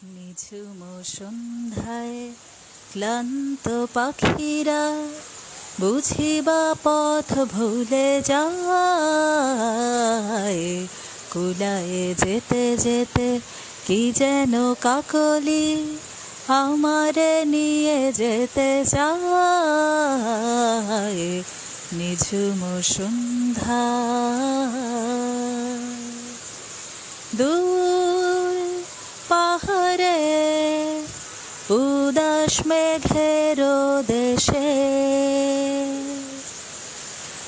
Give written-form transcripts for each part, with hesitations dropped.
নিঝুম সন্ধ্যায় ক্লান্ত পাখিরা বুঝিবা পথ ভুলে যায়। কুলায়ে যেতে যেতে কি যেন কাকলি আমারে নিয়ে যেতে চায়। নিঝুম সন্ধ্যা দূর পাহাড়ে উদাস মেঘের দেশে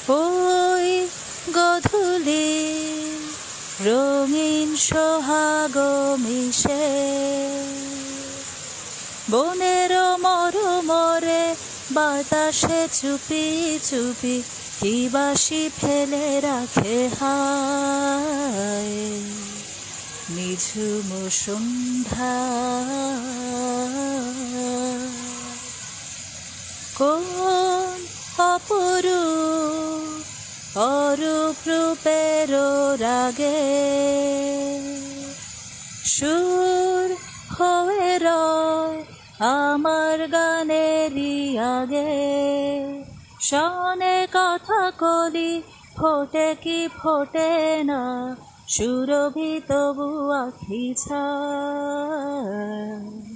ওই গধূলি রঙিন সোহাগ মিশে বনের মরমরে বাতাসে চুপি চুপি কি বাসি ফেলে রাখে হায়। নিঝুম সন্ধ্যা কোন অরূপ রূপের রাগে সুর হয়ে রয় আমার গানেরই আগে। শনে কথা কলি ফোটে কি ফোটে না সুরভি তবু আখি ছায়।